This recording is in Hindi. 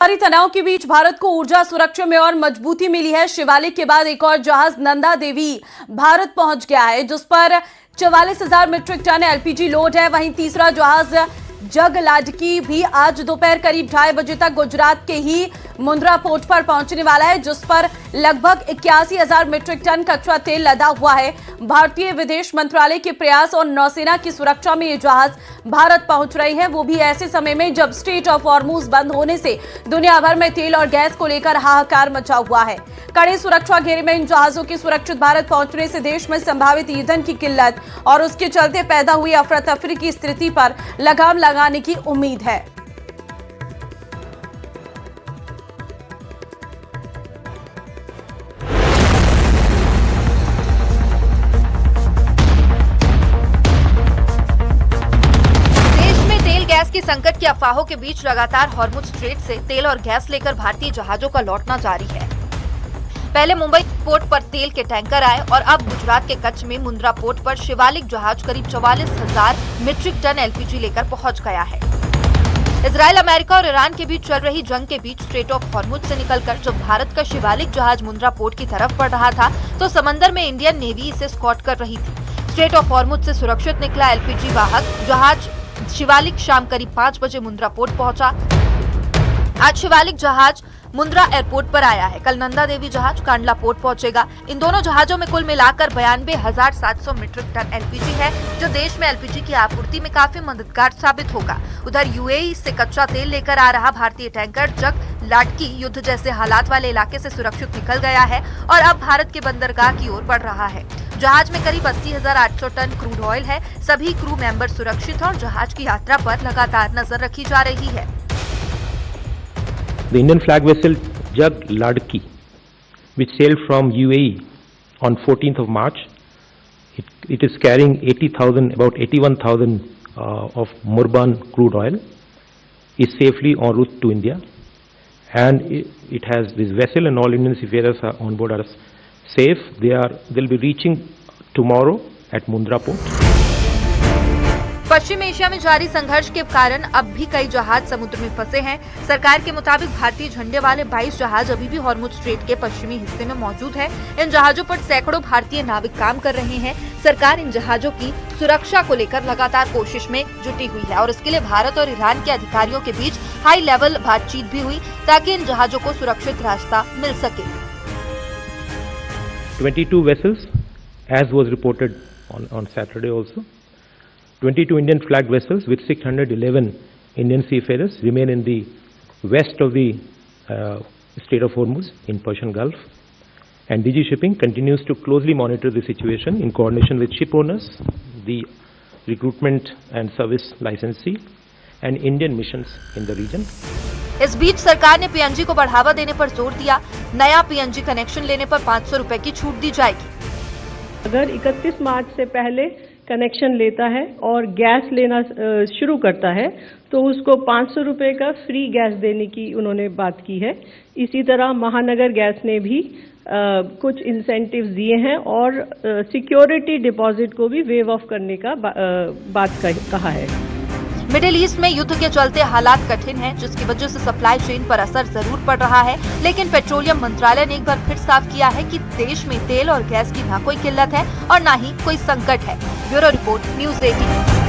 भारी तनाव के बीच भारत को ऊर्जा सुरक्षा में और मजबूती मिली है। शिवालिक के बाद एक और जहाज नंदा देवी भारत पहुंच गया है, जिस पर 44,000 मीट्रिक टन एलपीजी लोड है। वहीं तीसरा जहाज जगलाडकी भी आज दोपहर करीब 2:30 बजे तक गुजरात के ही मुंद्रा पोर्ट पर पहुंचने वाला है, जिस पर लगभग 81,000 मीट्रिक टन कच्चा तेल लदा हुआ है। भारतीय विदेश मंत्रालय के प्रयास और नौसेना की सुरक्षा में ये जहाज भारत पहुंच रहे हैं, वो भी ऐसे समय में जब स्ट्रेट ऑफ हॉर्मुज बंद होने से दुनिया भर में तेल और गैस को लेकर हाहाकार मचा हुआ है। कड़े सुरक्षा घेरे में इन जहाजों के सुरक्षित भारत पहुंचने से देश में संभावित ईंधन की किल्लत और उसके चलते पैदा हुई अफरा तफरी की स्थिति पर लगाम लगाने की उम्मीद है। गैस की संकट की अफवाहों के बीच लगातार हॉर्मुज स्ट्रेट से तेल और गैस लेकर भारतीय जहाजों का लौटना जारी है। पहले मुंबई पोर्ट पर तेल के टैंकर आए और अब गुजरात के कच्छ में मुंद्रा पोर्ट पर शिवालिक जहाज करीब 44,000 मीट्रिक टन एलपीजी लेकर पहुंच गया है। इजराइल, अमेरिका और ईरान के बीच चल रही जंग के बीच स्ट्रेट ऑफ हॉर्मुज से निकलकर जब भारत का शिवालिक जहाज मुंद्रा पोर्ट की तरफ बढ़ रहा था, तो समंदर में इंडियन नेवी इसे स्कॉट कर रही थी। स्ट्रेट ऑफ हॉर्मुज से सुरक्षित निकला एलपीजी वाहक जहाज शिवालिक शाम करीब 5 बजे मुंद्रा पोर्ट पहुंचा। आज शिवालिक जहाज मुंद्रा एयरपोर्ट पर आया है। कल नंदा देवी जहाज कांडला पोर्ट पहुंचेगा। इन दोनों जहाजों में कुल मिलाकर 92,700 मीट्रिक टन एलपीजी है, जो देश में एलपीजी की आपूर्ति में काफी मददगार साबित होगा। उधर यूएई से कच्चा तेल लेकर आ रहा भारतीय टैंकर जगलाडकी युद्ध जैसे हालात वाले इलाके से सुरक्षित निकल गया है और अब भारत के बंदरगाह की ओर बढ़ रहा है। जहाज में करीब 80,800 टन क्रूड ऑयल है। सभी क्रू मेंबर सुरक्षित हैं और जहाज की यात्रा पर लगातार नजर रखी जा रही है। The Indian flag vessel Jagladki, which sailed from UAE on 14th of March, it is carrying about 81,000 of Murban crude oil, is safely en route to India, and it has this vessel and all Indian seafarers are on board are safe. They'll be reaching tomorrow at Mundra port. Paschim Asia में जारी संघर्ष के कारण अब भी कई जहाज समुद्र में फंसे हैं। सरकार के मुताबिक भारतीय झंडे वाले 22 जहाज अभी भी हॉर्मुज स्ट्रेट के पश्चिमी हिस्से में मौजूद है। इन जहाजों पर सैकड़ों भारतीय नाविक काम कर रहे हैं। सरकार इन जहाजों की सुरक्षा को लेकर लगातार कोशिश में जुटी हुई है और इसके लिए भारत और ईरान के अधिकारियों के बीच हाई लेवल बातचीत भी हुई, ताकि इन जहाजों को सुरक्षित रास्ता मिल सके। 22 vessels, as was reported on Saturday also. 22 Indian flag vessels with 611 Indian seafarers remain in the west of the Strait of Hormuz in Persian Gulf, and DG Shipping continues to closely monitor the situation in coordination with ship owners, the recruitment and service licensee, and Indian missions in the region. इस बीच सरकार ने पीएनजी को बढ़ावा देने पर जोर दिया। नया पीएनजी कनेक्शन लेने पर 500 रुपए की छूट दी जाएगी। अगर 31 मार्च से पहले कनेक्शन लेता है और गैस लेना शुरू करता है, तो उसको 500 रुपए का फ्री गैस देने की उन्होंने बात की है। इसी तरह महानगर गैस ने भी कुछ इंसेंटिव्स दिए हैं और सिक्योरिटी डिपॉजिट को भी वेव ऑफ करने का बात कहा है। मिडिल ईस्ट में युद्ध के चलते हालात कठिन हैं, जिसकी वजह से सप्लाई चेन पर असर जरूर पड़ रहा है, लेकिन पेट्रोलियम मंत्रालय ने एक बार फिर साफ किया है कि देश में तेल और गैस की ना कोई किल्लत है और ना ही कोई संकट है। Bureau report, news 18।